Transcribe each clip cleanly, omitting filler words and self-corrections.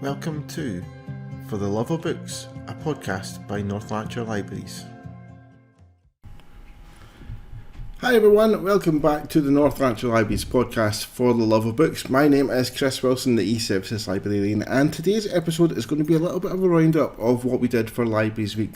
Welcome to For the Love of Books, a podcast by North Lanarkshire Libraries. Hi everyone, welcome back to the North Lanarkshire Libraries podcast For the Love of Books. My name is Chris Wilson, the E-Services Librarian, and today's episode is going to be a little bit of a roundup of what we did for Libraries Week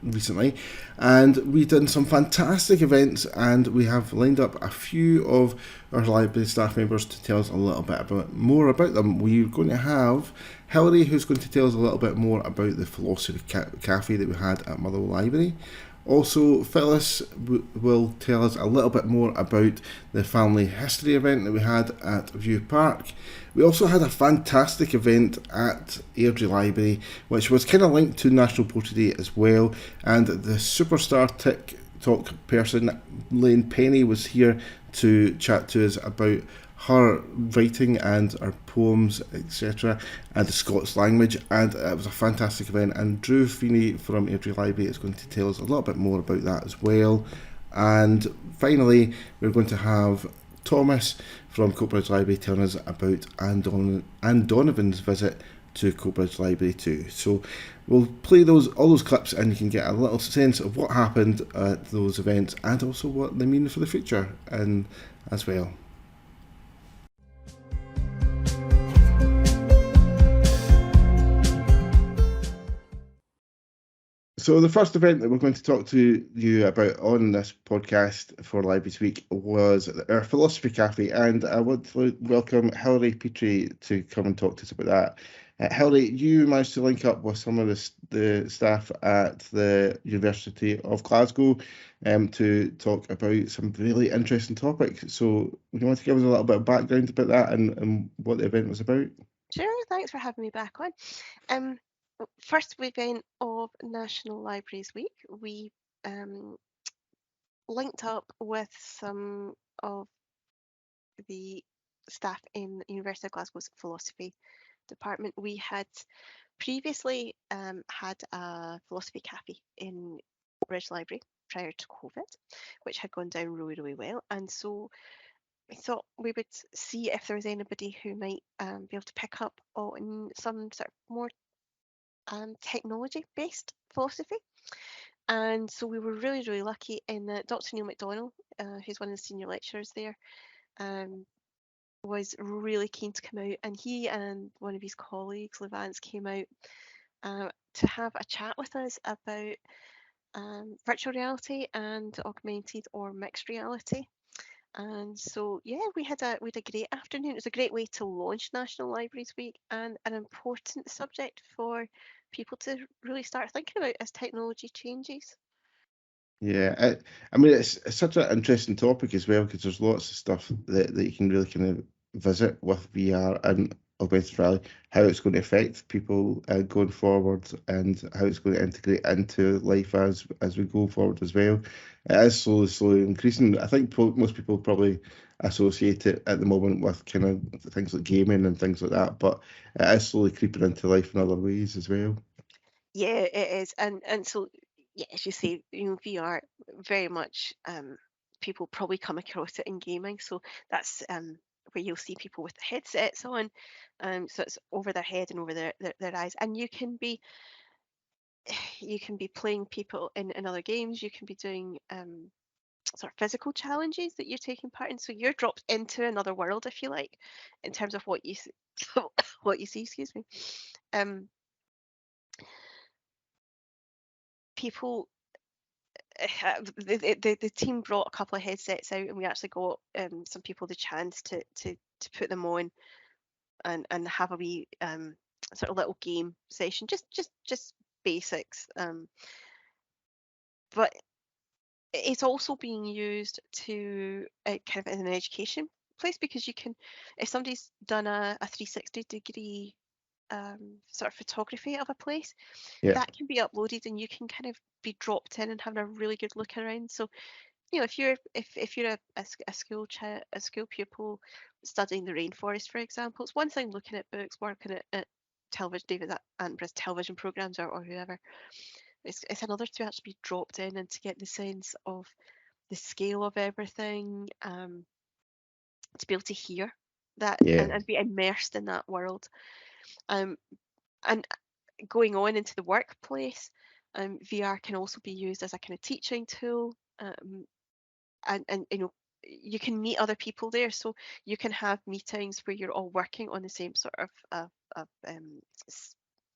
recently. And we've done some fantastic events, and we have lined up a few of our library staff members to tell us a little bit more about them. We're going to have Hilary, who's going to tell us a little bit more about the philosophy cafe that we had at Motherwell Library. Also, Phyllis will tell us a little bit more about the family history event that we had at View Park. We also had a fantastic event at Airdrie Library, which was kind of linked to National Poetry Day as well, and the superstar TikTok person, Lane Penny, was here to chat to us about her writing and her poems, etc., and the Scots language, and it was a fantastic event. And Drew Feeney from Airdrie Library is going to tell us a little bit more about that as well. And finally, we're going to have Thomas from Coatbridge Library telling us about Anne Donovan's visit to Coatbridge Library too. So we'll play all those clips, and you can get a little sense of what happened at those events and also what they mean for the future and as well. So the first event that we're going to talk to you about on this podcast for Libraries Week was our Philosophy Cafe, and I want to welcome Hilary Petrie to come and talk to us about that. Hilary, you managed to link up with some of the staff at the University of Glasgow to talk about some really interesting topics. So would you want to give us a little bit of background about that and what the event was about? Sure, thanks for having me back on. First event of National Libraries Week, we linked up with some of the staff in the University of Glasgow's philosophy department. We had previously had a philosophy cafe in Bridge Library prior to COVID, which had gone down really, really well. And so we thought we would see if there was anybody who might be able to pick up on some sort of more technology-based philosophy. And so we were really, really lucky in that Dr. Neil MacDonald, who's one of the senior lecturers there, was really keen to come out, and he and one of his colleagues, Levance, came out to have a chat with us about virtual reality and augmented or mixed reality. And so, yeah, we had a great afternoon. It was a great way to launch National Libraries Week, and an important subject for people to really start thinking about as technology changes. Yeah, I mean, it's such an interesting topic as well, because there's lots of stuff that you can really kind of visit with VR and augmented reality, how it's going to affect people going forward, and how it's going to integrate into life as we go forward as well. It is slowly increasing. I think most people probably associate it at the moment with kind of things like gaming and things like that, but it is slowly creeping into life in other ways as well. Yeah, it is, and so yeah, as you say, VR very much. People probably come across it in gaming, so that's where you'll see people with the headsets on, so it's over their head and over their eyes, and you can be playing people in other games. You can be doing sort of physical challenges that you're taking part in. So you're dropped into another world, if you like, in terms of what you what you see. Excuse me. People, the team brought a couple of headsets out, and we actually got some people the chance to put them on and have a wee sort of little game session, just basics. But it's also being used to kind of in an education place, because you can, if somebody's done a 360-degree sort of photography of a place, Yeah. that can be uploaded, and you can kind of be dropped in and having a really good look around. So if you're a school pupil studying the rainforest, for example, it's one thing looking at books, working at television, David Attenborough's television programs, or whoever. It's another to actually be dropped in and to get the sense of the scale of everything, to be able to hear that Yeah. and be immersed in that world. And going on into the workplace, VR can also be used as a kind of teaching tool, and you can meet other people there, so you can have meetings where you're all working on the same sort of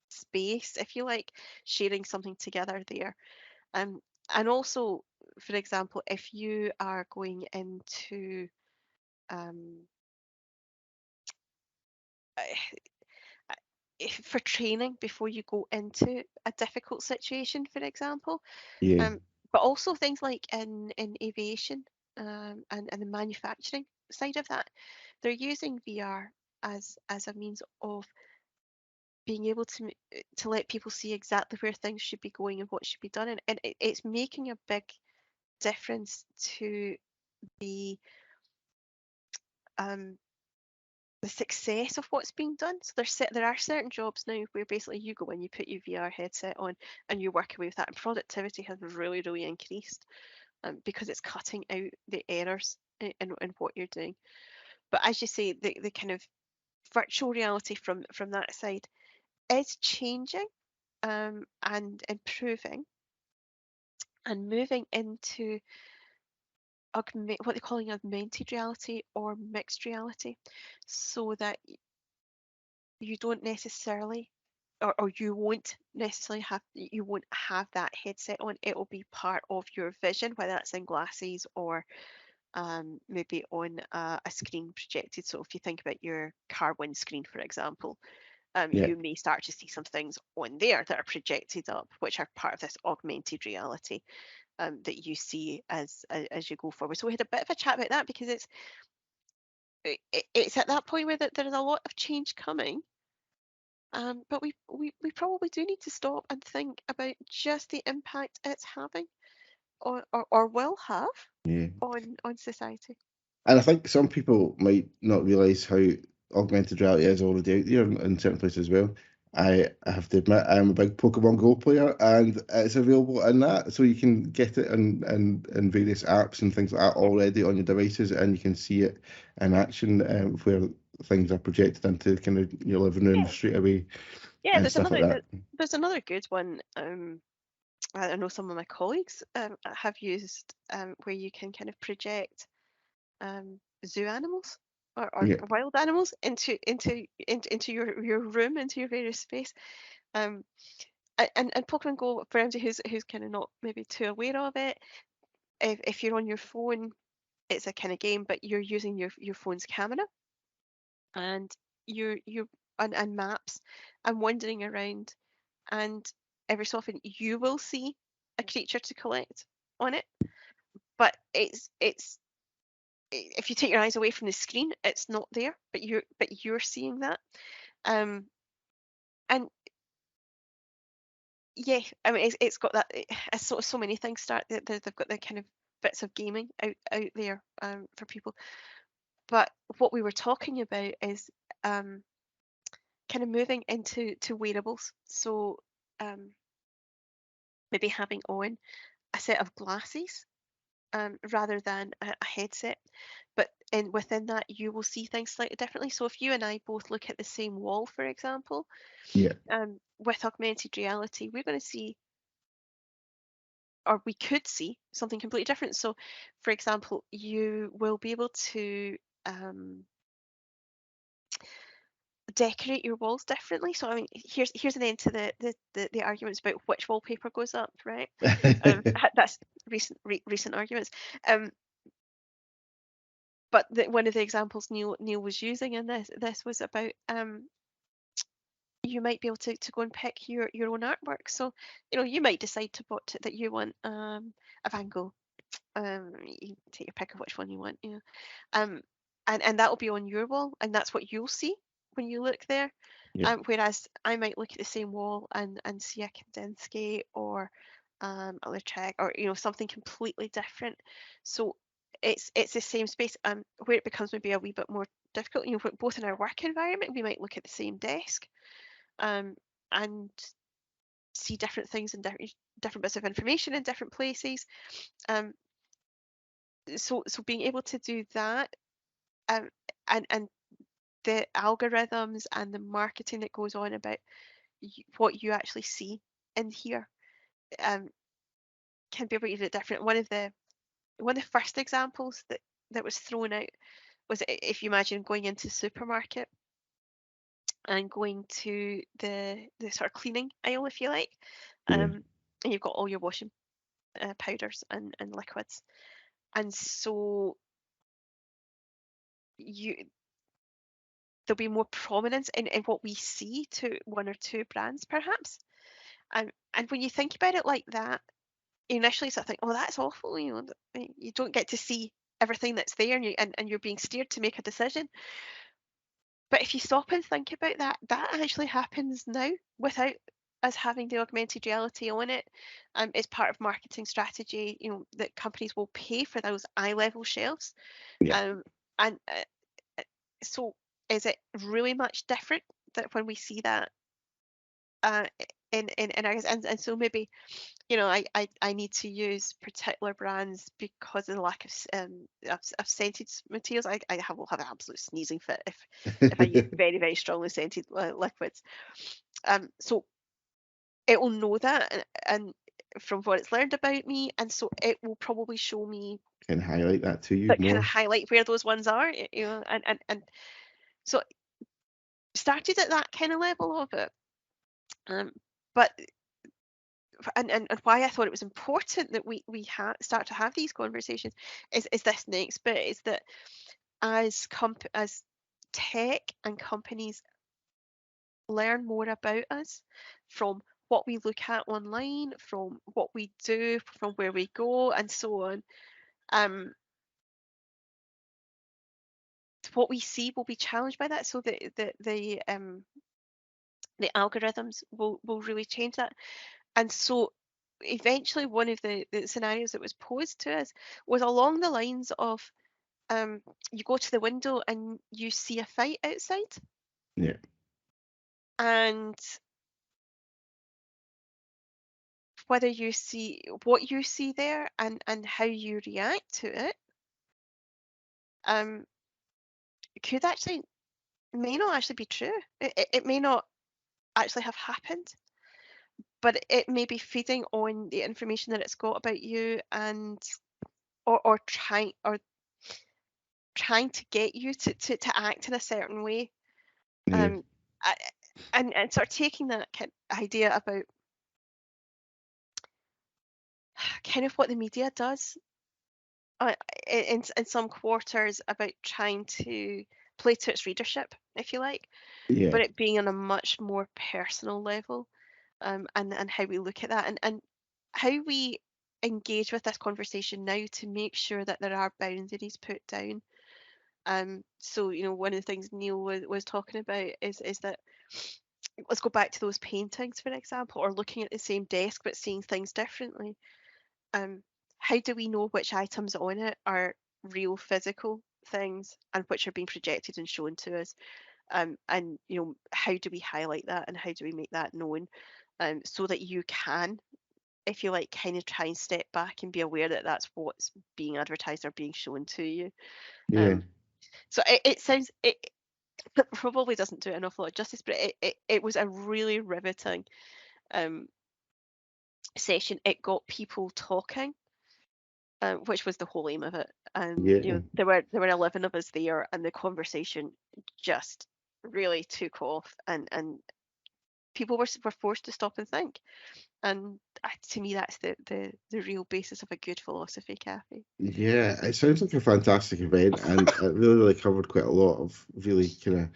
space, if you like, sharing something together there. And also, for example, if you are going into for training before you go into a difficult situation, for example, Yeah. but also things like in aviation, and the manufacturing side of that, they're using VR as a means of being able to let people see exactly where things should be going and what should be done, and it's making a big difference to the um, the success of what's being done. So there are certain jobs now where basically you go in, you put your VR headset on, and you work away with that, and productivity has really, really increased, because it's cutting out the errors in what you're doing. But as you say, the kind of virtual reality from that side is changing, and improving, and moving into what they're calling augmented reality or mixed reality, so that you don't necessarily, or you won't have that headset on. It will be part of your vision, whether that's in glasses or maybe on a screen projected. So if you think about your car windscreen, for example, Yeah. you may start to see some things on there that are projected up, which are part of this augmented reality, that you see as you go forward. So we had a bit of a chat about that, because it's at that point where there is a lot of change coming. But we probably do need to stop and think about just the impact it's having, or will have, Yeah. on society. And I think some people might not realise how augmented reality is already out there in certain places as well. I have to admit, I'm a big Pokemon Go player, and it's available in that, so you can get it in various apps and things like that already on your devices, and you can see it in action, where things are projected into kind of your living room Yeah, straight away yeah. and stuff like that. There's another good one. I know some of my colleagues have used, where you can kind of project zoo animals, or Yeah, wild animals into your room, into your various space. Um, and Pokemon Go, for anybody who's kind of not maybe too aware of it, if you're on your phone, it's a kind of game, but you're using your phone's camera, and you're and maps, and wandering around, and every so often you will see a creature to collect on it, but if you take your eyes away from the screen, it's not there, but you're seeing that. Um, and yeah, I mean, it's got that. It's so many things start. They've got the kind of bits of gaming out there, for people. But what we were talking about is, um, kind of moving into wearables. So, um, maybe having on a set of glasses, rather than a headset. But within that, you will see things slightly differently. So if you and I both look at the same wall, for example, yeah, with augmented reality, we're going to see, or we could see, something completely different. So, for example, you will be able to um, decorate your walls differently. So, I mean, here's an end to the arguments about which wallpaper goes up, right? That's recent arguments. Um, but one of the examples Neil was using in this was about, you might be able to go and pick your own artwork. So you might decide that you want a Van Gogh. You take your pick of which one you want. Um, and that will be on your wall, and that's what you'll see when you look there. yeah, Whereas I might look at the same wall and see a Kandinsky, or a Lautrec, or something completely different. So it's the same space. Where it becomes maybe a wee bit more difficult, both in our work environment, we might look at the same desk, um, and see different things and different bits of information in different places. Um, so being able to do that, um, and the algorithms and the marketing that goes on about what you actually see in here can be a bit different. One of the first examples that was thrown out was, if you imagine going into the supermarket and going to the sort of cleaning aisle, if you like, Yeah. and you've got all your washing powders and liquids, and so there'll be more prominence in what we see to one or two brands, perhaps. And when you think about it like that, you initially sort of think, oh, that's awful. You don't get to see everything that's there, and you're being steered to make a decision. But if you stop and think about that, that actually happens now without us having the augmented reality on it. It's part of marketing strategy, that companies will pay for those eye level shelves. Yeah. And so is it really much different that when we see that in our, and so maybe I need to use particular brands because of the lack of scented materials. Will have an absolute sneezing fit if I use very, very strongly scented liquids. So it will know that, and from what it's learned about me, and so it will probably show me, Can highlight that to you but kind more. of highlight where those ones are, and so started at that kind of level of it. But and why I thought it was important that we start to have these conversations is this next bit, is that as tech and companies learn more about us from what we look at online, from what we do, from where we go, and so on, what we see will be challenged by that. So the algorithms will really change that. And so eventually one of the scenarios that was posed to us was along the lines of, you go to the window and you see a fight outside, Yeah. and whether you see what you see there and how you react to it, could actually may not actually be true. It may not actually have happened, but it may be feeding on the information that it's got about you, and or trying to get you to act in a certain way. Yeah. I- and sort of taking that idea about kind of what the media does in some quarters, about trying to play to its readership, if you like, Yeah. but it being on a much more personal level, and how we look at that, and how we engage with this conversation now to make sure that there are boundaries put down. So one of the things Neil was talking about is that, let's go back to those paintings, for example, or looking at the same desk but seeing things differently. How do we know which items on it are real physical things and which are being projected and shown to us? And how do we highlight that, and how do we make that known, so that you can, if you like, kind of try and step back and be aware that that's what's being advertised or being shown to you. Yeah. So it sounds, it probably doesn't do it an awful lot of justice, but it was a really riveting session. It got people talking, which was the whole aim of it. And Yeah. there were 11 of us there, and the conversation just really took off, and people were forced to stop and think. And to me, that's the real basis of a good philosophy cafe. Yeah, it sounds like a fantastic event, and it really covered quite a lot of really kind of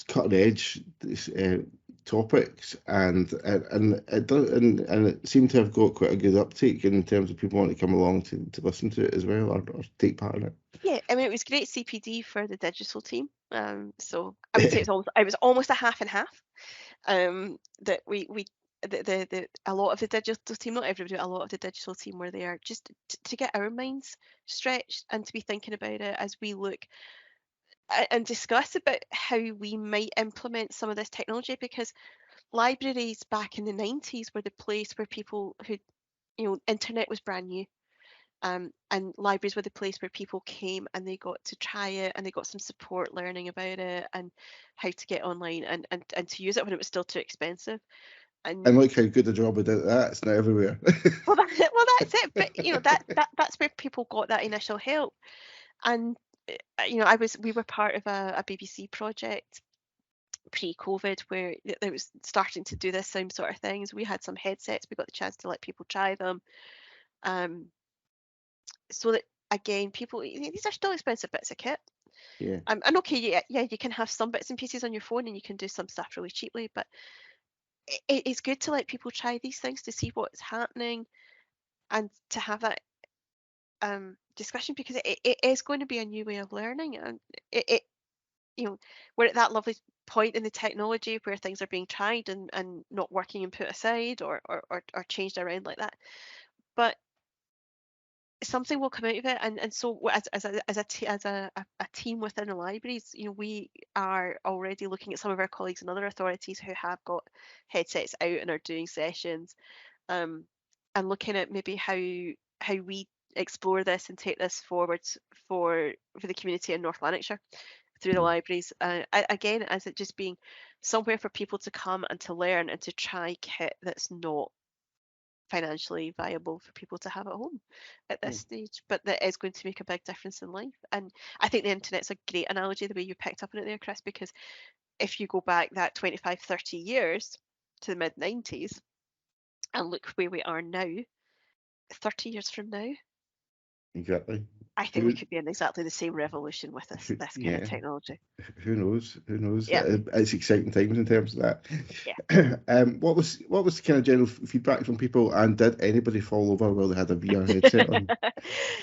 cutting edge topics, and it does, and it seemed to have got quite a good uptake in terms of people wanting to come along to listen to it as well, or take part in it. Yeah, I mean, it was great CPD for the digital team. So I would say it was almost a half and half. That we the a lot of the digital team, not everybody, but a lot of the digital team were there just to get our minds stretched and to be thinking about it as we look and discuss about how we might implement some of this technology, because libraries back in the 90s were the place where people who, internet was brand new. And libraries were the place where people came and they got to try it and they got some support learning about it and how to get online and to use it when it was still too expensive. And look how good a job we did at that. It's now everywhere. Well, that's it. But that's where people got that initial help. And we were part of a BBC project pre-COVID where it was starting to do this same sort of things. We had some headsets. We got the chance to let people try them. So that again, people, these are still expensive bits of kit. Yeah. And okay, yeah, you can have some bits and pieces on your phone and you can do some stuff really cheaply, but it's good to let people try these things to see what's happening and to have that discussion, because it is going to be a new way of learning, and we're at that lovely point in the technology where things are being tried and not working and put aside or changed around like that. But something will come out of it, and so as a team within the libraries, we are already looking at some of our colleagues and other authorities who have got headsets out and are doing sessions, and looking at maybe how we explore this and take this forward for the community in North Lanarkshire through the libraries. Again, as it just being somewhere for people to come and to learn and to try kit that's not financially viable for people to have at home at this stage, but that is going to make a big difference in life. And I think the internet's a great analogy, the way you picked up on it there, Chris, because if you go back that 25, 30 years to the mid 90s and look where we are now, 30 years from now, Exactly. I think we could be in exactly the same revolution with this kind of technology. Who knows? Who knows? Yeah. It's exciting times in terms of that. Yeah. What was the kind of general feedback from people, and did anybody fall over while they had a VR headset on?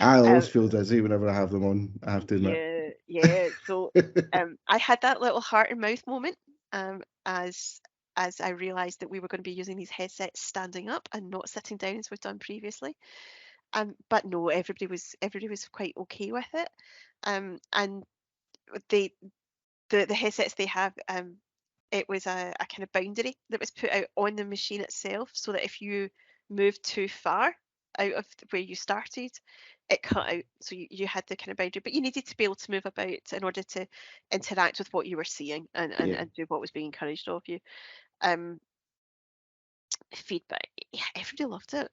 I always feel dizzy whenever I have them on, I have to admit. Yeah. So I had that little heart and mouth moment as I realised that we were going to be using these headsets standing up and not sitting down as we've done previously. But no, everybody was quite okay with it. And the headsets they have, it was a kind of boundary that was put out on the machine itself, so that if you moved too far out of where you started, it cut out. So you had the kind of boundary, but you needed to be able to move about in order to interact with what you were seeing and do what was being encouraged of you. Feedback, yeah, everybody loved it.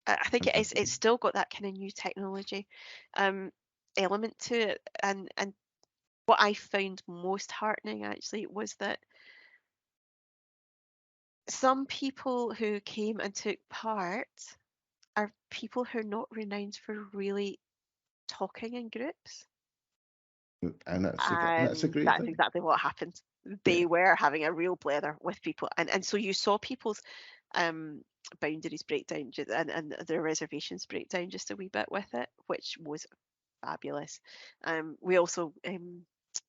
I think it's still got that kind of new technology element to it, and what I found most heartening actually was that some people who came and took part are people who are not renowned for really talking in groups. And that's a great thing. Exactly what happened. They were having a real blether with people, and so you saw people's boundaries break down and their reservations break down just a wee bit with it, which was fabulous. We also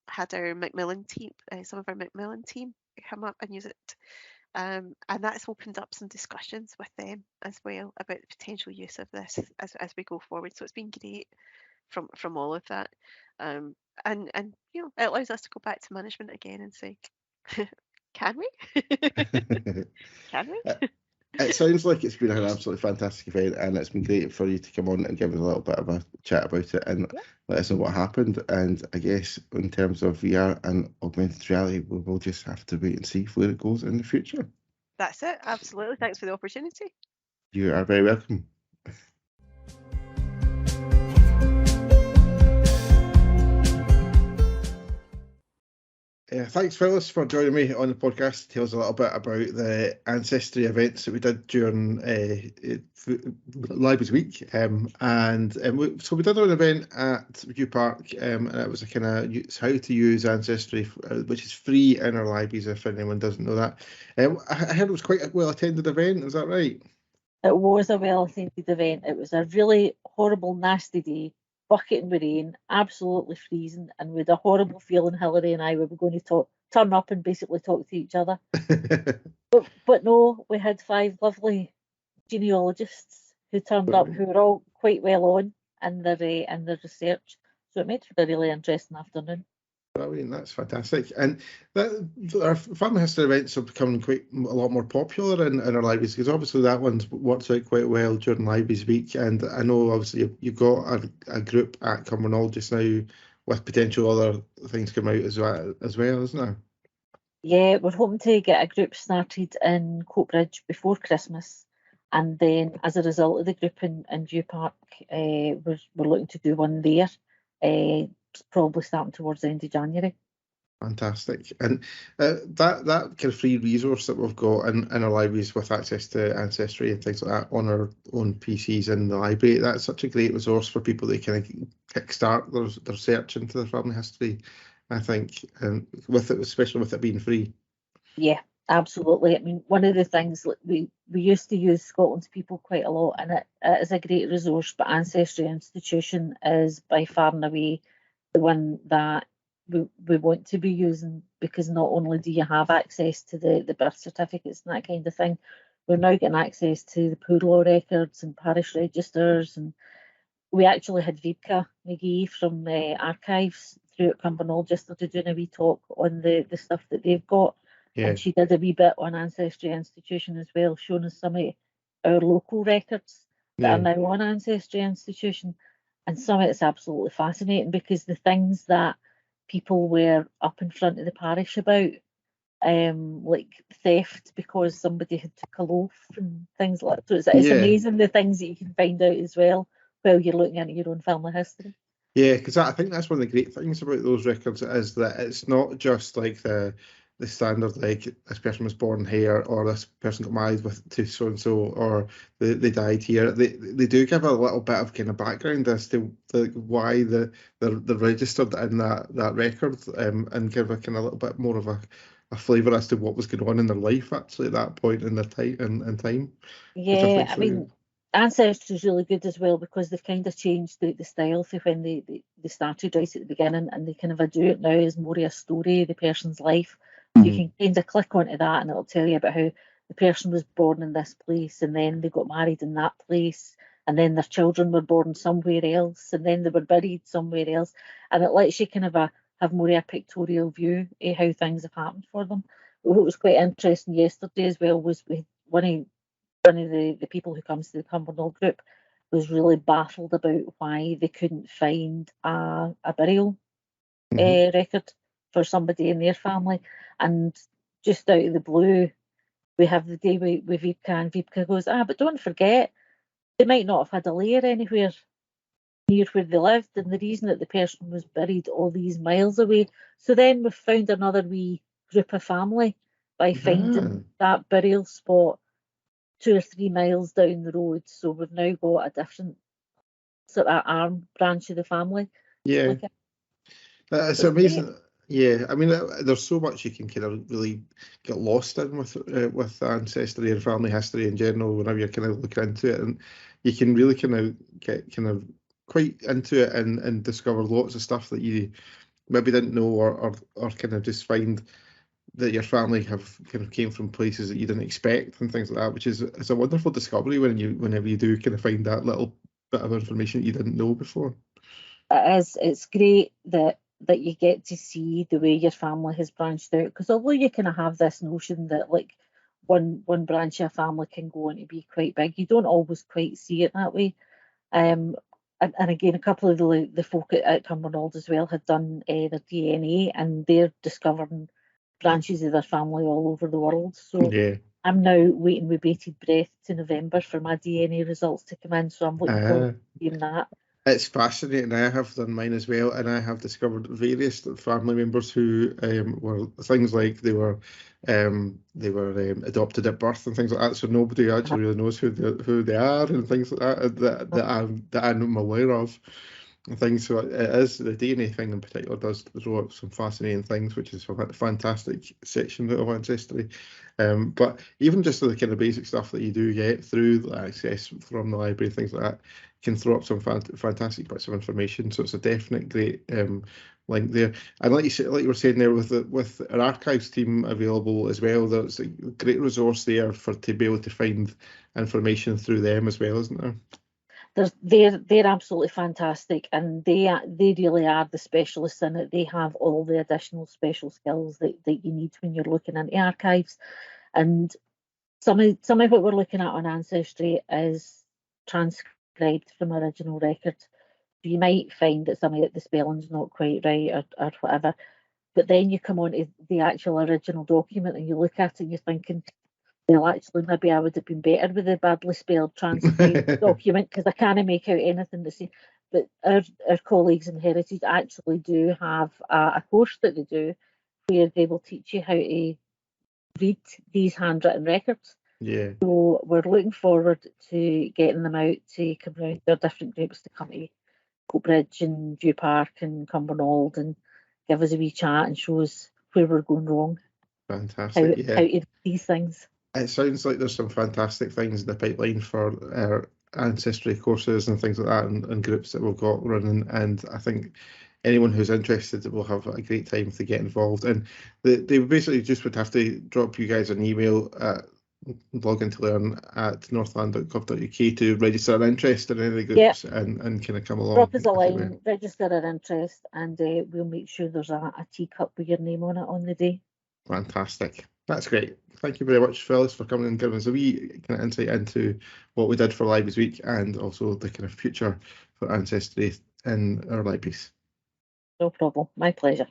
had our Macmillan team, some of our Macmillan team come up and use it. And that's opened up some discussions with them as well about the potential use of this as we go forward. So it's been great from all of that. And it allows us to go back to management again and say, can we? Can we? It sounds like it's been an absolutely fantastic event, and it's been great for you to come on and give us a little bit of a chat about it and let us know what happened. And I guess in terms of VR and augmented reality, we will just have to wait and see where it goes in the future. That's it. Absolutely. Thanks for the opportunity. You are very welcome. Thanks, Phyllis, for joining me on the podcast to tell us a little bit about the ancestry events that we did during Libraries Week. So we did an event at U Park, and it was a kind of how to use Ancestry, which is free in our libraries if anyone doesn't know that. I heard it was quite a well-attended event, is that right? It was a well-attended event. It was a really horrible, nasty day, bucketing with rain, absolutely freezing, and with a horrible feeling Hilary and I were going to turn up and basically talk to each other. but no, we had 5 lovely genealogists who turned up, who were all quite well on in their research. So it made for a really interesting afternoon. Brilliant, that's fantastic. And our family history events are becoming quite a lot more popular in our libraries, because obviously that one's worked out quite well during Libraries Week. And I know obviously you've got a group at Cumbernauld just now with potential other things coming out as well, isn't there? Yeah, we're hoping to get a group started in Coatbridge before Christmas, and then as a result of the group in Dew Park, we're looking to do one there, probably starting towards the end of January. Fantastic. And that kind of free resource that we've got in our libraries with access to Ancestry and things like that on our own PCs in the library, that's such a great resource for people that kind of kickstart their search into their family history, I think, and with it, especially with it being free. Yeah, absolutely. I mean, one of the things we used to use Scotland's People quite a lot, and it is a great resource, but Ancestry Institution is by far and away the one that we want to be using, because not only do you have access to the birth certificates and that kind of thing, we're now getting access to the poor law records and parish registers, and we actually had Vibka McGee from Archives through at Cumbernauld just to doing a wee talk on the stuff that they've got. Yeah. And she did a wee bit on Ancestry Institution as well, showing us some of our local records that are now on Ancestry Institution. And some of it's absolutely fascinating, because the things that people were up in front of the parish about, like theft because somebody had took a loaf and things like that. So it's amazing the things that you can find out as well while you're looking into your own family history. Yeah, because I think that's one of the great things about those records, is that it's not just like the standard, like this person was born here, or this person got married to so and so, or they died here. They do give a little bit of kind of background as to why they're registered in that record, and give a kind of little bit more of a flavour as to what was going on in their life actually at that point in their time. Yeah, I mean, Ancestry is really good as well, because they've kind of changed the style for when they started right at the beginning, and they kind of do it now as more of a story of the person's life. So you can kind of click onto that and it'll tell you about how the person was born in this place, and then they got married in that place, and then their children were born somewhere else, and then they were buried somewhere else, and it lets you kind of have more of a pictorial view of how things have happened for them. But what was quite interesting yesterday as well was one of the people who comes to the Cumbernauld group was really baffled about why they couldn't find a burial record for somebody in their family. And just out of the blue, we have the day with Vibka, and Vibka goes, but don't forget, they might not have had a lair anywhere near where they lived, and the reason that the person was buried all these miles away. So then we've found another wee group of family by finding that burial spot 2 or 3 miles down the road. So we've now got a different sort of arm branch of the family. Yeah, it's amazing. Great. Yeah, I mean, there's so much you can kind of really get lost in with ancestry and family history in general whenever you're kind of looking into it, and you can really kind of get kind of quite into it and discover lots of stuff that you maybe didn't know, or kind of just find that your family have kind of came from places that you didn't expect and things like that, which is a wonderful discovery whenever you do kind of find that little bit of information that you didn't know before. It is. It's great that you get to see the way your family has branched out, because although you kind of have this notion that like one branch of a family can go on to be quite big, you don't always quite see it that way. And again, a couple of the folk at Cumbernauld as well had done their DNA, and they're discovering branches of their family all over the world. So yeah. I'm now waiting with bated breath to November for my DNA results to come in, so I'm looking forward to seeing that. It's fascinating. I have done mine as well, and I have discovered various family members who were things like they were adopted at birth and things like that. So nobody actually really knows who they are and things like that that I'm aware of. And things. So it is, the DNA thing in particular does throw up some fascinating things, which is a fantastic section of Ancestry. But even just the kind of basic stuff that you do get through the access from the library, things like that, can throw up some fantastic bits of information. So it's a definite great link there. And like you were saying there, with our archives team available as well, there's a great resource there to be able to find information through them as well, isn't there? they're absolutely fantastic, and they really are the specialists in it. They have all the additional special skills that you need when you're looking into archives. And some of what we're looking at on Ancestry is transcribed from original records. You might find that some of the spelling's not quite right or whatever, but then you come on to the actual original document and you look at it and you're thinking, well, actually, maybe I would have been better with the badly spelled transcribed document, because I can't make out anything to see. But our colleagues in Heritage actually do have a course that they do where they will teach you how to read these handwritten records. Yeah. So we're looking forward to getting them out to come round. There are different groups to come to Coatbridge and Dew Park and Cumbernauld and give us a wee chat and show us where we're going wrong. Fantastic. How to do these things. It sounds like there's some fantastic things in the pipeline for ancestry courses and things like that, and groups that we've got running. And I think anyone who's interested will have a great time to get involved. And they basically just would have to drop you guys an email at login-to-learn@northland.gov.uk to register an interest in any of the groups. Yep. and kind of come along. Drop us a line, register an interest, and we'll make sure there's a teacup with your name on it on the day. Fantastic. That's great. Thank you very much, Phyllis, for coming and giving us a wee kind of insight into what we did for Libraries Week and also the kind of future for Ancestry in our libraries. No problem. My pleasure.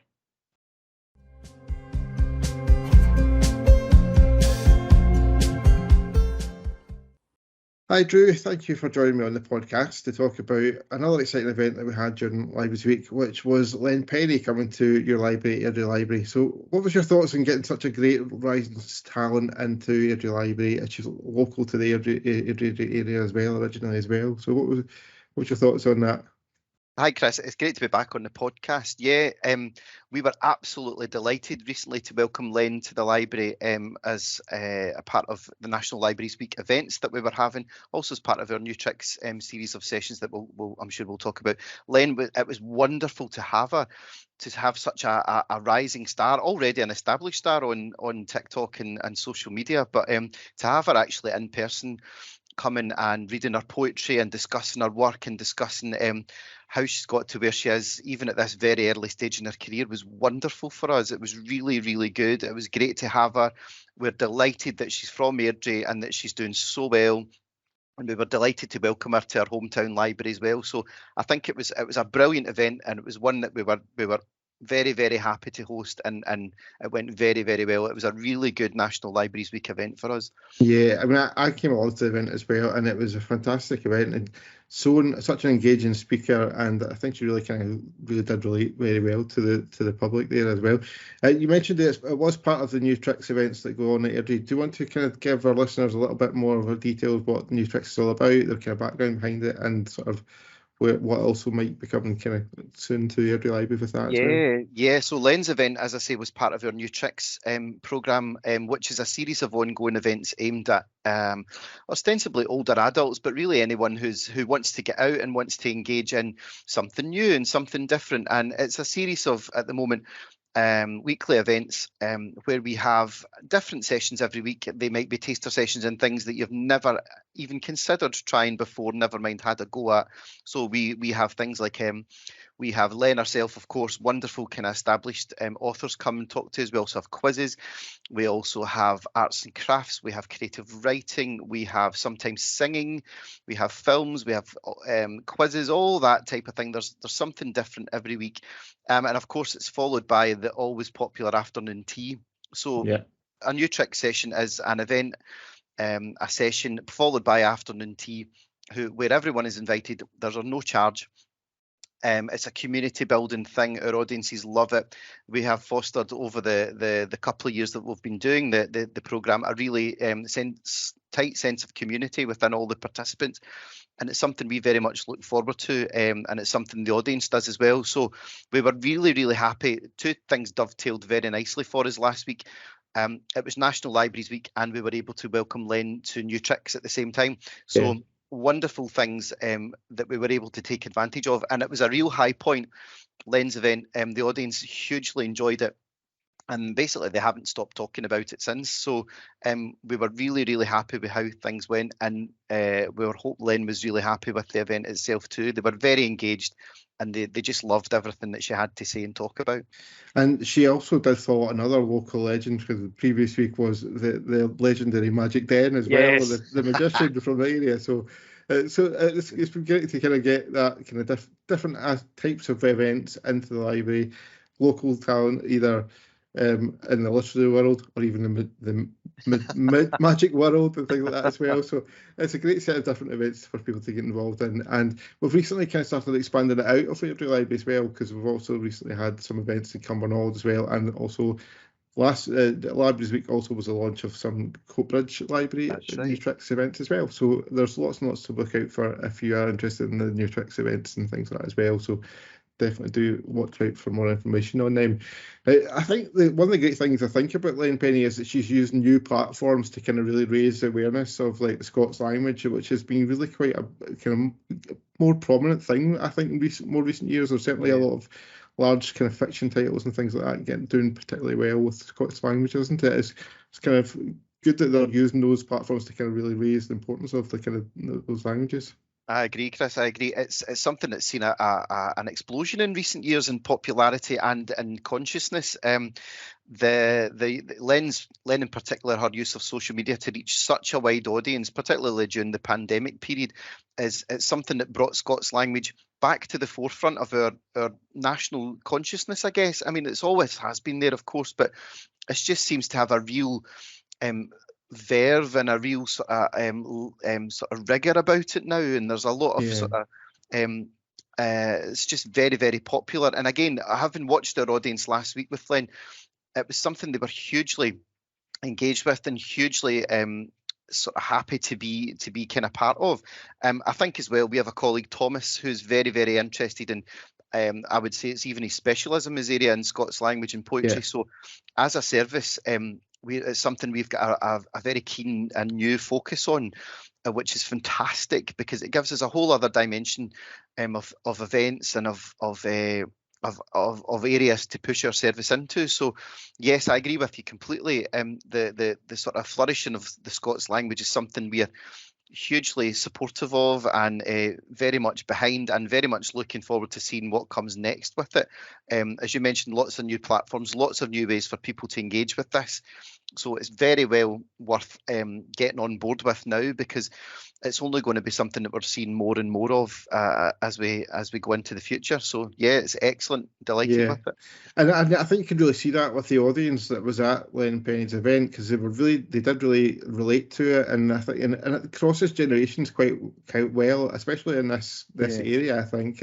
Hi Drew, thank you for joining me on the podcast to talk about another exciting event that we had during Libraries Week, which was Len Penny coming to your library, Airdrie Library. So what was your thoughts on getting such a great rising talent into Airdrie Library? She's local to the Airdrie area as well, originally as well. So what was your thoughts on that? Hi Chris, it's great to be back on the podcast. Yeah, we were absolutely delighted recently to welcome Len to the library as a part of the National Libraries Week events that we were having, also as part of our New Tricks series of sessions that I'm sure we'll talk about. Len, it was wonderful to have her, to have such a rising star, already an established star on TikTok and social media, but to have her actually in person, coming and reading her poetry and discussing her work and discussing how she's got to where she is, even at this very early stage in her career, was wonderful for us. It was really, really good. It was great to have her. We're delighted that she's from Airdrie and that she's doing so well. And we were delighted to welcome her to our hometown library as well. So I think it was a brilliant event, and it was one that we were very, very happy to host, and it went very, very well. It was a really good National Libraries Week event for us. Yeah, I mean, I came along to the event as well, and it was a fantastic event, and such an engaging speaker, and I think she really did relate very well to the public there as well. You mentioned it was part of the New Tricks events that go on at Airdrie. Do you want to kind of give our listeners a little bit more of a detail of what New Tricks is all about, their kind of background behind it, and sort of what also might be coming kind of soon to Airdrie Library with that? Yeah. So Len's event, as I say, was part of our New Tricks programme, which is a series of ongoing events aimed at ostensibly older adults, but really anyone who wants to get out and wants to engage in something new and something different. And it's a series of, at the moment, weekly events where we have different sessions every week. They might be taster sessions and things that you've never even considered trying before, never mind had a go at. So we have things like we have Len herself, of course, wonderful kind of established authors come and talk to us. We also have quizzes. We also have arts and crafts. We have creative writing. We have sometimes singing. We have films. We have quizzes, all that type of thing. There's something different every week. And of course, it's followed by the always popular afternoon tea. So yeah. A New Trick session is an event, a session followed by afternoon tea, where everyone is invited. There's no charge. It's a community building thing. Our audiences love it. We have fostered over the couple of years that we've been doing the programme a really tight sense of community within all the participants, and it's something we very much look forward to, and it's something the audience does as well. So we were really, really happy. Two things dovetailed very nicely for us last week. It was National Libraries Week, and we were able to welcome Len to New Tricks at the same time. So yeah. Wonderful things that we were able to take advantage of, and it was a real high point. Len's event, the audience hugely enjoyed it. And basically they haven't stopped talking about it since. So we were really, really happy with how things went, and Len was really happy with the event itself too. They were very engaged, and they just loved everything that she had to say and talk about. And she also did follow another local legend, because the previous week was the legendary Magic Den as well, the magician from the area. So it's been great to kind of get that kind of different types of events into the library, local talent, either in the literary world or even the magic world and things like that as well. So it's a great set of different events for people to get involved in. And we've recently kind of started expanding it out of Library Library as well, because we've also recently had some events in Cumbernauld as well, and also last Libraries Week also was the launch of some Coatbridge Library New Tricks events as well. So there's lots and lots to look out for if you are interested in the New Tricks events and things like that as well. So definitely do watch out for more information on them. I think one of the great things I think about Len Penny is that she's using new platforms to kind of really raise the awareness of like the Scots language, which has been really quite a kind of more prominent thing, I think, in more recent years. There's certainly a lot of large kind of fiction titles and things like that doing particularly well with Scots language, isn't it? It's kind of good that they're using those platforms to kind of really raise the importance of the kind of those languages. I agree, Chris. I agree. It's something that's seen an explosion in recent years in popularity and in consciousness. The Len in particular, her use of social media to reach such a wide audience, particularly during the pandemic period, it's something that brought Scots language back to the forefront of our national consciousness, I guess. I mean, it's always has been there, of course, but it just seems to have a real verve and a real sort of rigor about it now, and there's a lot of it's just very, very popular. And again, having watched our audience last week with Len, it was something they were hugely engaged with and hugely sort of happy to be kind of part of. I think as well we have a colleague, Thomas, who's very, very interested in I would say it's even his specialism, his area in Scots language and poetry. So as a service, it's something we've got a very keen and new focus on, which is fantastic because it gives us a whole other dimension of events and of areas to push our service into. So yes, I agree with you completely. The sort of flourishing of the Scots language is something we are hugely supportive of and very much behind, and very much looking forward to seeing what comes next with it. As you mentioned, lots of new platforms, lots of new ways for people to engage with this. So it's very well worth getting on board with now, because it's only going to be something that we're seeing more and more of as we go into the future. So yeah, it's excellent. Delighted with it. And I think you can really see that with the audience that was at Len Penny's event, because they did really relate to it, and I think and it crosses generations quite well, especially in this area. I think.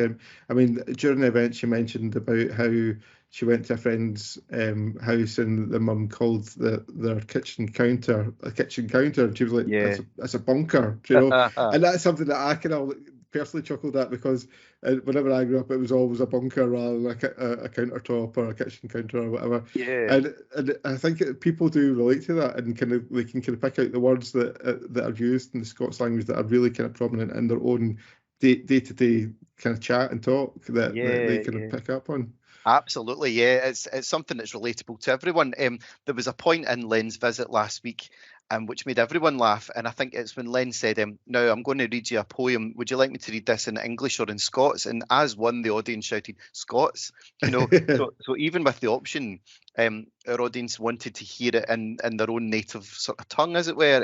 I mean, during the event, she mentioned about how she went to a friend's house and the mum called their kitchen counter a kitchen counter, and she was like, "That's a bunker," you know. And that's something that I kind of personally chuckled at, because whenever I grew up, it was always a bunker rather than a countertop or a kitchen counter or whatever. And I think people do relate to that, and they can kind of pick out the words that are used in the Scots language that are really kind of prominent in their own day-to-day kind of chat and talk that they kind of pick up on. Absolutely, yeah. It's something that's relatable to everyone. There was a point in Len's visit last week which made everyone laugh, and I think it's when Len said, "Now I'm going to read you a poem. Would you like me to read this in English or in Scots?" And as one, the audience shouted, "Scots!" You know, so even with the option, our audience wanted to hear it in their own native sort of tongue, as it were.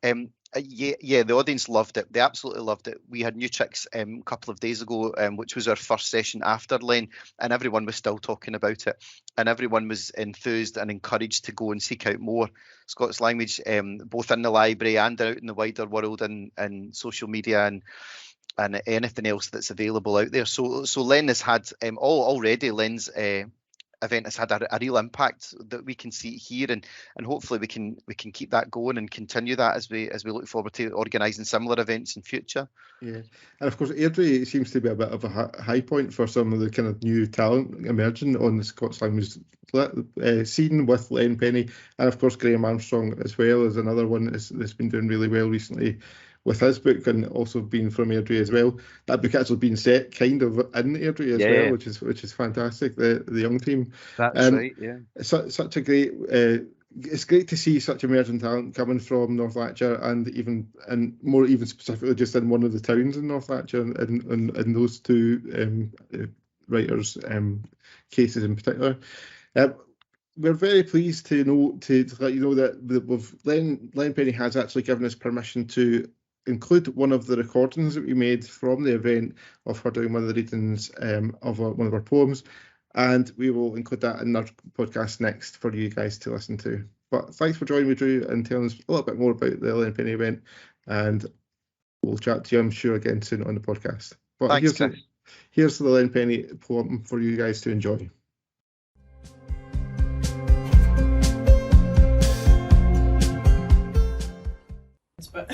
The audience loved it. They absolutely loved it. We had New Tricks a couple of days ago, which was our first session after Len, and everyone was still talking about it, and everyone was enthused and encouraged to go and seek out more Scots language, both in the library and out in the wider world, and social media and anything else that's available out there. So Len has had already Len's event has had a real impact that we can see here, and hopefully we can keep that going and continue that as we look forward to organising similar events in future. Yeah, and of course Airdrie seems to be a bit of a high point for some of the kind of new talent emerging on the Scots language scene with Len Penny, and of course Graham Armstrong as well as another one that's been doing really well recently with his book, and also being from Airdrie as well. That book actually being set kind of in Airdrie as well, which is fantastic. The young team. That's right. Yeah. Such a great. It's great to see such emerging talent coming from North Lanarkshire, and more specifically just in one of the towns in North Lanarkshire, and those two writers' cases in particular. We're very pleased to let you know that Len Penny has actually given us permission to include one of the recordings that we made from the event of her doing one of the readings of one of her poems, and we will include that in our podcast next for you guys to listen to. But thanks for joining me, Drew, and telling us a little bit more about the Len Penny event, and we'll chat to you, I'm sure, again soon on the podcast. But thanks, here's the Len Penny poem for you guys to enjoy. But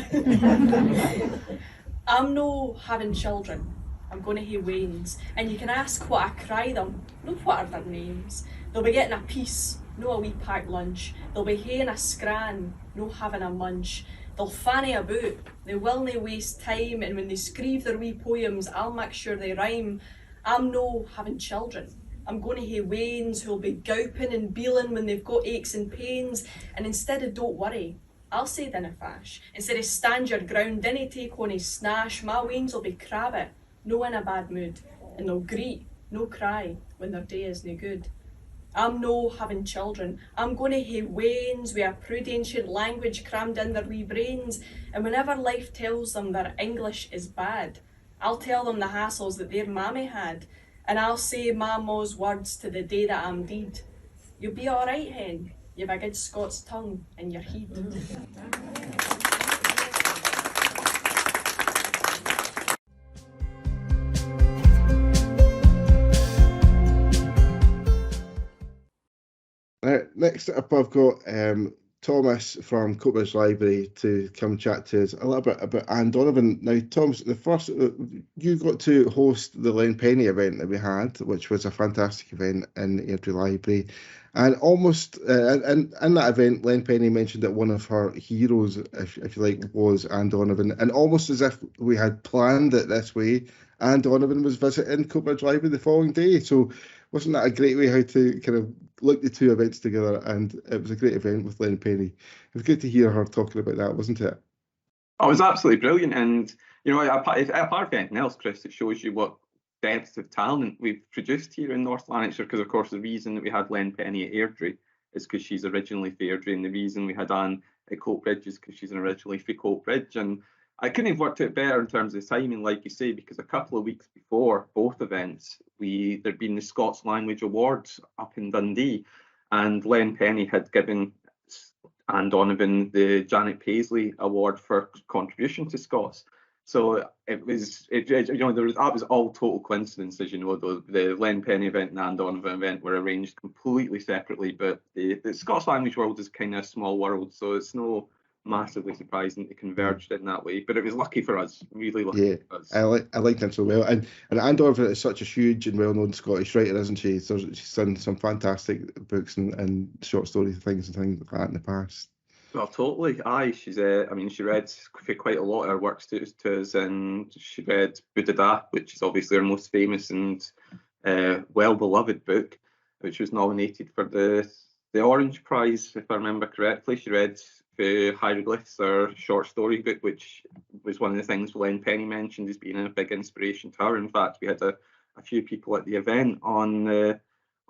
I'm no having children. I'm going to hae wains, and you can ask what I cry them, no what are their names. They'll be getting a piece, no a wee packed lunch. They'll be haeing a scran, no having a munch. They'll fanny about, they will nae waste time, and when they screeve their wee poems, I'll make sure they rhyme. I'm no having children. I'm going to hae wains who'll be gowping and beeling when they've got aches and pains, and instead of don't worry, I'll say dinna fash. Instead of stand your ground, dinna take on a snash. My wains will be crabbit, no in a bad mood, and they'll greet, no cry, when their day is no good. I'm no having children. I'm going to hae wains with a prude ancient language crammed in their wee brains, and whenever life tells them their English is bad, I'll tell them the hassles that their mammy had, and I'll say my ma's words to the day that I'm deed. You'll be all right, hen. You've a good Scots tongue in your head. Next up, I've got Thomas from Coatbridge Library to come chat to us a little bit about Anne Donovan. Now, Thomas, you got to host the Len Penny event that we had, which was a fantastic event in Airdrie Library. And almost, in that event, Len Penny mentioned that one of her heroes, if you like, was Anne Donovan. And almost as if we had planned it this way, Anne Donovan was visiting Coatbridge Library the following day. So wasn't that a great way how to kind of link the two events together? And it was a great event with Len Penny. It was good to hear her talking about that, wasn't it? Oh, it was absolutely brilliant. And, you know, apart from anything else, Chris, it shows you what depth of talent we've produced here in North Lanarkshire, because, of course, the reason that we had Len Penny at Airdrie is because she's originally from Airdrie, and the reason we had Anne at Coatbridge is because she's originally from Coatbridge. And I couldn't have worked out better in terms of timing, like you say, because a couple of weeks before both events, there'd been the Scots Language Awards up in Dundee, and Len Penny had given Anne Donovan the Janet Paisley Award for contribution to Scots. So that was all total coincidence, as you know. The Len Penny event and Anne Donovan event were arranged completely separately, but the Scots language world is kind of a small world, so it's no massively surprising to converge in that way. But it was lucky for us, really lucky for us. I like that so well. And Anne Donovan is such a huge and well-known Scottish writer, isn't she? So she's done some fantastic books and short stories and things like that in the past. Well, totally. Aye, she's. She read quite a lot of her works to us, and she read Budada, which is obviously her most famous and well-beloved book, which was nominated for the Orange Prize, if I remember correctly. She read the Hieroglyphs, her short story book, which was one of the things Len Penny mentioned as being a big inspiration to her. In fact, we had a few people at the event on the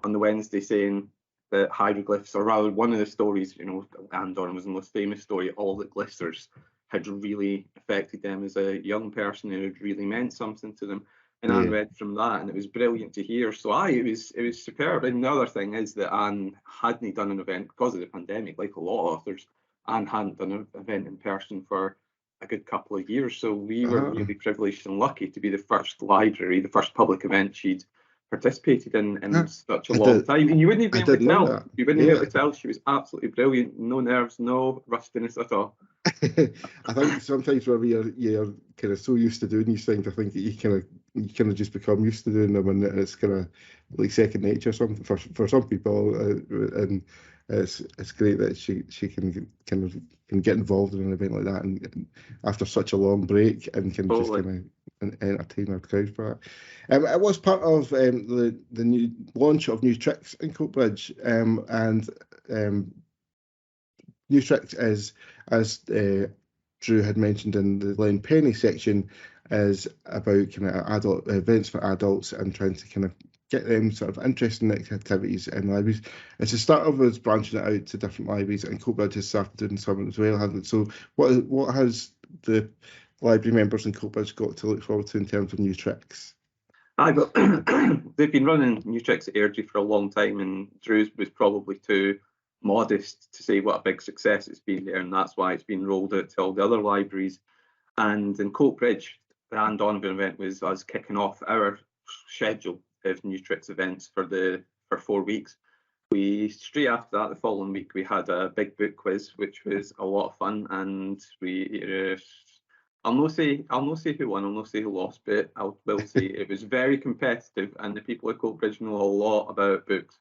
Wednesday saying that Hieroglyphs, or rather one of the stories, you know, Anne Donovan was the most famous story, All That Glisters, had really affected them as a young person, and it had really meant something to them. And Anne read from that, and it was brilliant to hear. So it was superb. And the other thing is that Anne hadn't done an event because of the pandemic, like a lot of authors. Anne hadn't done an event in person for a good couple of years. So we were really privileged and lucky to be the first public event she'd participated in such a long time. And you wouldn't even be able to tell. You wouldn't be able to tell. She was absolutely brilliant. No nerves, no rustiness at all. I think sometimes when you're kind of so used to doing these things, I think that you kind of just become used to doing them, and it's kind of like second nature for some people. And it's great that she can get involved in an event like that, and after such a long break, and can just Totally. kind of entertain our crowd for that. It was part of the new launch of New Tricks in Coatbridge, and New Tricks is, as Drew had mentioned in the Len Penny section, is about kind of adult events for adults and trying to kind of get them sort of interested in activities in libraries. It's a start of us branching it out to different libraries, and Coatbridge has started doing some as well, hasn't it? So what has the library members in Coatbridge got to look forward to in terms of New Tricks? But they've been running New Tricks at Airdrie for a long time, and Drew's was probably too modest to say what a big success it's been there, and that's why it's been rolled out to all the other libraries. And in Coatbridge, the Anne Donovan event was us kicking off our schedule of New Tricks events for 4 weeks. We straight after that, the following week, we had a big book quiz, which was a lot of fun, and we. I'll not say who won, I'll not say who lost, but I will say it was very competitive, and the people at Coatbridge know a lot about books.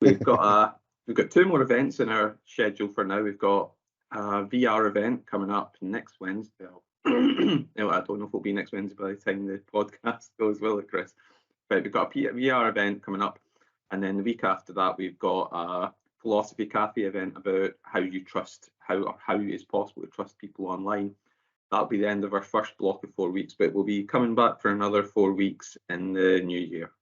We've got 2 more events in our schedule for now. We've got a VR event coming up next Wednesday. I don't know if it'll be next Wednesday by the time the podcast goes, will it, Chris? But we've got a VR event coming up, and then the week after that we've got a philosophy cafe event about how it's possible to trust people online. That'll be the end of our first block of 4 weeks, but we'll be coming back for another 4 weeks in the new year.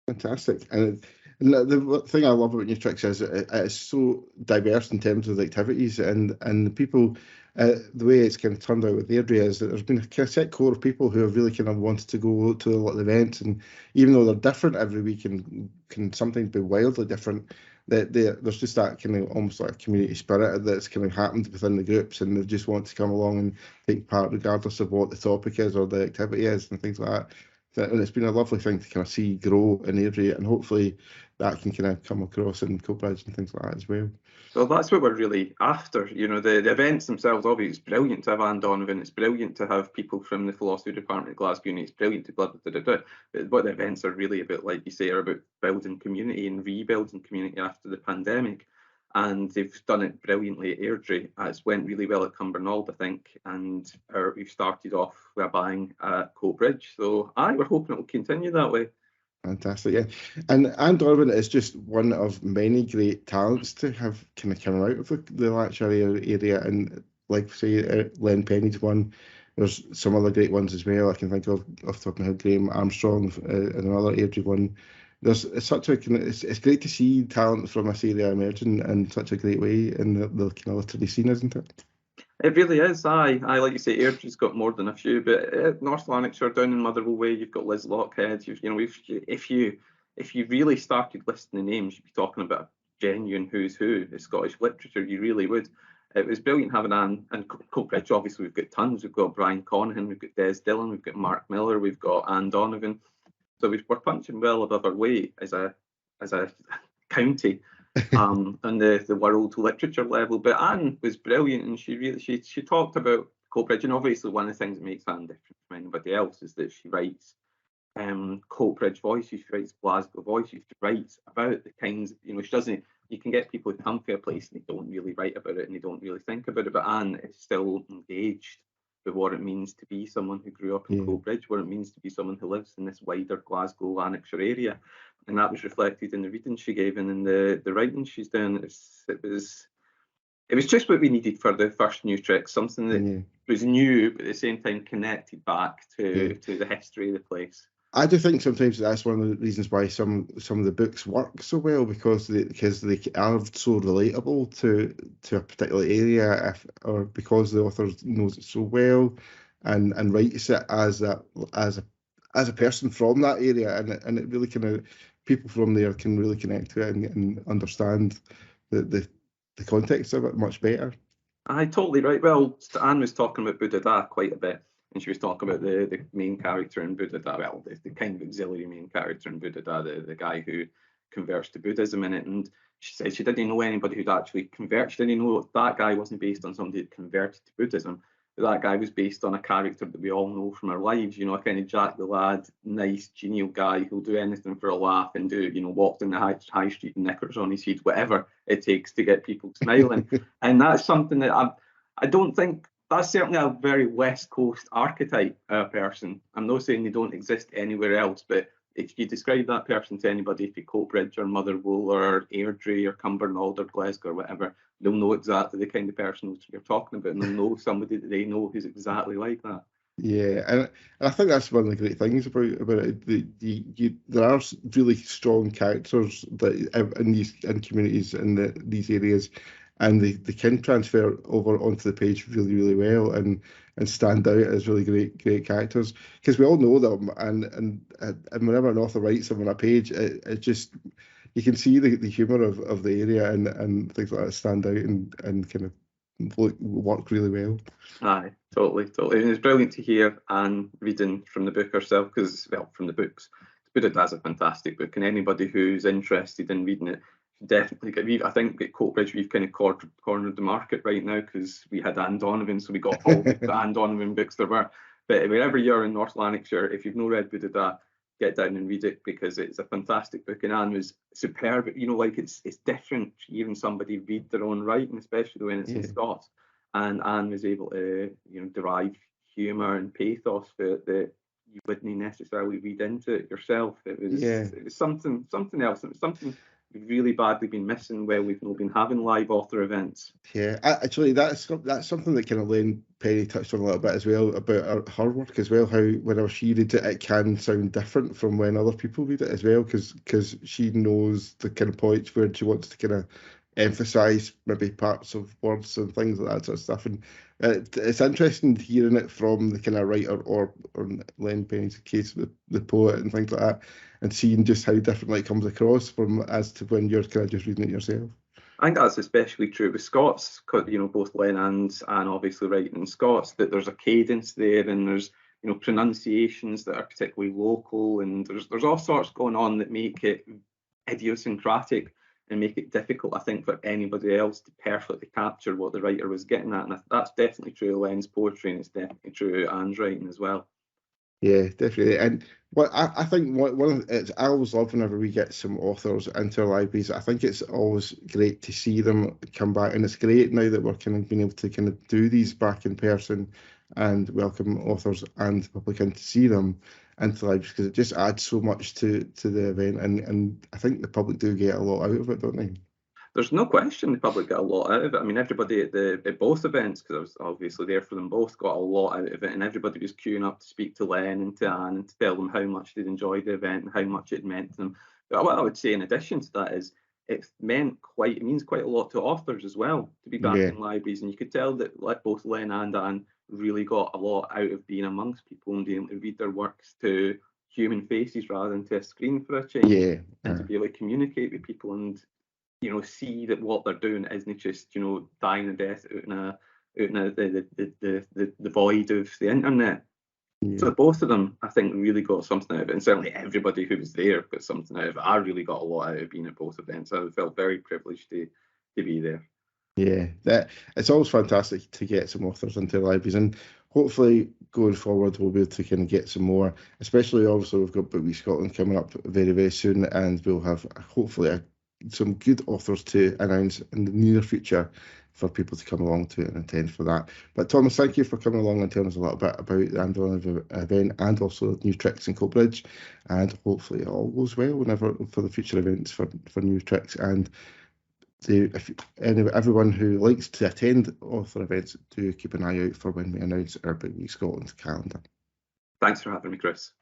Fantastic. And the thing I love about New Tricks is it's so diverse in terms of the activities and the people. The way it's kind of turned out with Airdrie is that there's been a kind of set core of people who have really kind of wanted to go to a lot of events, and even though they're different every week and can sometimes be wildly different, there's just that kind of almost like a community spirit that's kind of happened within the groups, and they just want to come along and take part regardless of what the topic is or the activity is and things like that. And it's been a lovely thing to kind of see grow in Airdrie, and hopefully that can kind of come across in Coatbridge and things like that as well. Well, that's what we're really after. You know, the events themselves, obviously, it's brilliant to have Anne Donovan. It's brilliant to have people from the philosophy department at Glasgow Uni. It's brilliant to blah, blah, blah, blah. But what the events are really about, like you say, are about building community and rebuilding community after the pandemic. And they've done it brilliantly at Airdrie. It's went really well at Cumbernauld, I think. And we've started off with a bang at Coatbridge. So we're hoping it will continue that way. Fantastic, yeah. And Anne Donovan is just one of many great talents to have kind of come out of the Lanarkshire area. And like say, Len Penny's one. There's some other great ones as well. I can think of off the top of my head, Graham Armstrong and another Airdrie one. It's great to see talent from this area emerging in such a great way in the kind of literary scene, isn't it? It really is. I like you say, Airdrie's got more than a few, but North Lanarkshire, down in Motherwell Way, you've got Liz Lockhead. If you really started listing the names, you'd be talking about a genuine who's who of Scottish literature. You really would. It was brilliant having Anne and Coatbridge. Obviously, we've got tons. We've got Brian Conahan, we've got Des Dillon, we've got Mark Miller, we've got Anne Donovan. So we're punching well above our weight as a county. On the world literature level, but Anne was brilliant, and she talked about Coatbridge, and obviously one of the things that makes Anne different from anybody else is that she writes Coatbridge voices, she writes Glasgow voices, she writes about the kinds, she doesn't. You can get people who come to a place and they don't really write about it and they don't really think about it, but Anne is still engaged with what it means to be someone who grew up in Coatbridge, what it means to be someone who lives in this wider Glasgow Lanarkshire area. And that was reflected in the reading she gave and in the writing she's done. It was just what we needed for the first New Trick, something that was new, but at the same time connected back to the history of the place. I do think sometimes that's one of the reasons why some of the books work so well, because they are so relatable to a particular area, or because the author knows it so well and writes it as a person from that area, and it really kind of, people from there can really connect to it and understand the context of it much better. Totally right. Well, Anne was talking about Buddha quite a bit, and she was talking about the main character in Buddha, well, the kind of auxiliary main character in Buddha, the guy who converts to Buddhism in it. And she said she didn't know anybody who'd actually converted. She didn't know that guy wasn't based on somebody who'd converted to Buddhism. But that guy was based on a character that we all know from our lives, you know, a kind of Jack the Lad, nice, genial guy who'll do anything for a laugh and do, you know, walk down the high street and knickers on his head, whatever it takes to get people smiling. And that's something that I don't think, that's certainly a very West Coast archetype person. I'm not saying they don't exist anywhere else, but if you describe that person to anybody, if you Coatbridge or Motherwell or Airdrie or Cumbernauld or Glasgow or whatever, they'll know exactly the kind of person you're talking about, and they'll know somebody that they know who's exactly like that. Yeah, and I think that's one of the great things about it. There are really strong characters that in communities in these areas, and they can transfer over onto the page really, really well and stand out as really great characters, because we all know them, and whenever an author writes them on a page, it just, you can see the humour of the area and things like that stand out and kind of work really well. Aye, totally. And it's brilliant to hear Anne reading from the book herself, because, well, from the books. That's a fantastic book, and anybody who's interested in reading it should definitely get. I think at Coatbridge we've kind of cornered the market right now, because we had Anne Donovan, so we got all the Anne Donovan books there were. But wherever you're in North Lanarkshire, if you've not read Budada, get down and read it, because it's a fantastic book, and Anne was superb. You know, like it's different hearing somebody read their own writing, especially when it's in Scots. And Anne was able to, you know, derive humour and pathos that you wouldn't necessarily read into it yourself. It was something else. It was something we've really badly been missing while we've not been having live author events. Yeah, actually, that's something that kind of Lane Penny touched on a little bit as well, about her work as well, how whenever she reads it, it can sound different from when other people read it as well, because she knows the kind of points where she wants to kind of emphasise maybe parts of words and things like that sort of stuff. And it's interesting hearing it from the kind of writer, or Len Penny's case, the poet and things like that, and seeing just how differently it comes across from as to when you're kind of just reading it yourself. I think that's especially true with Scots, because, you know, both Len and Anne obviously writing in Scots, that there's a cadence there, and there's, you know, pronunciations that are particularly local, and there's all sorts going on that make it idiosyncratic and make it difficult, I think, for anybody else to perfectly capture what the writer was getting at. And that's definitely true of Len's poetry, and it's definitely true of Anne's writing as well. Yeah, definitely. And what I think I always love whenever we get some authors into our libraries. I think it's always great to see them come back, and it's great now that we're kind of being able to kind of do these back in person and welcome authors and the public in to see them into the libraries, because it just adds so much to the event, and I think the public do get a lot out of it, don't they? There's no question the public got a lot out of it. I mean, everybody at both events, because I was obviously there for them both, got a lot out of it, and everybody was queuing up to speak to Len and to Anne and to tell them how much they'd enjoyed the event and how much it meant to them. But what I would say in addition to that is it means quite a lot to authors as well to be back in libraries, and you could tell that both Len and Anne really got a lot out of being amongst people and being able to read their works to human faces rather than to a screen for a change, and to be able to communicate with people and, you know, see that what they're doing isn't just, you know, dying a death out in the void of the internet. So both of them, I think, really got something out of it, and certainly everybody who was there got something out of it. I really got a lot out of being at both events. I felt very privileged to be there. Yeah, it's always fantastic to get some authors into the libraries, and hopefully going forward we'll be able to kind of get some more, especially obviously we've got Book Week Scotland coming up very, very soon, and we'll have hopefully some good authors to announce in the near future for people to come along to and attend for that. But Thomas, thank you for coming along and telling us a little bit about the Anne Donovan event and also New Tricks in Coatbridge, and hopefully it all goes well whenever for the future events for New Tricks. And everyone who likes to attend author events, do keep an eye out for when we announce our Book Week Scotland calendar. Thanks for having me, Chris.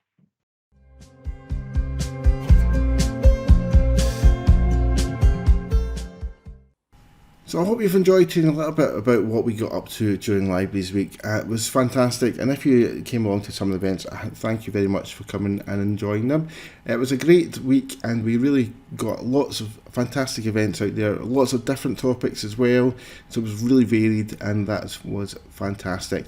So I hope you've enjoyed hearing a little bit about what we got up to during Libraries Week. It was fantastic, and if you came along to some of the events, thank you very much for coming and enjoying them. It was a great week, and we really got lots of fantastic events out there, lots of different topics as well, so it was really varied, and that was fantastic.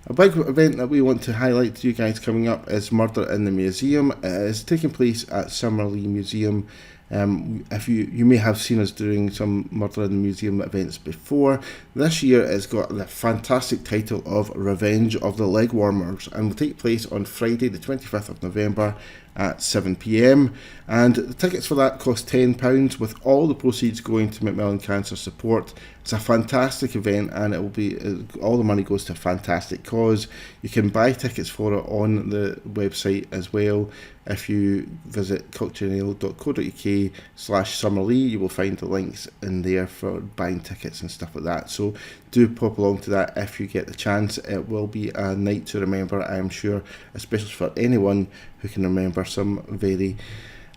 A big event that we want to highlight to you guys coming up is Murder in the Museum. It is taking place at Summerlee Museum If you may have seen us doing some Murder in the Museum events before. This year it's got the fantastic title of Revenge of the Legwarmers and will take place on Friday the 25th of November at 7 p.m. and the tickets for that cost £10, with all the proceeds going to Macmillan Cancer Support. It's a fantastic event and it will be all the money goes to a fantastic cause. You can buy tickets for it on the website as well. If you visit culturenail.co.uk/Summerlee, you will find the links in there for buying tickets and stuff like that. So do pop along to that if you get the chance. It will be a night to remember, I am sure, especially for anyone who can remember some very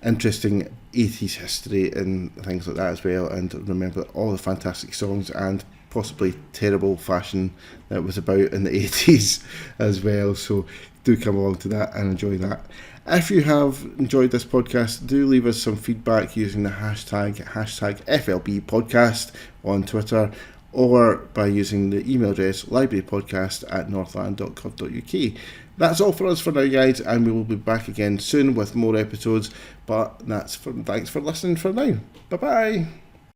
interesting 80s history and things like that as well, and remember all the fantastic songs and possibly terrible fashion that was about in the 80s as well. So do come along to that and enjoy that. If you have enjoyed this podcast, do leave us some feedback using the hashtag FLB podcast on Twitter, or by using the email address librarypodcast@northland.gov.uk. That's all for us for now, guys, and we will be back again soon with more episodes. But thanks for listening for now. Bye bye.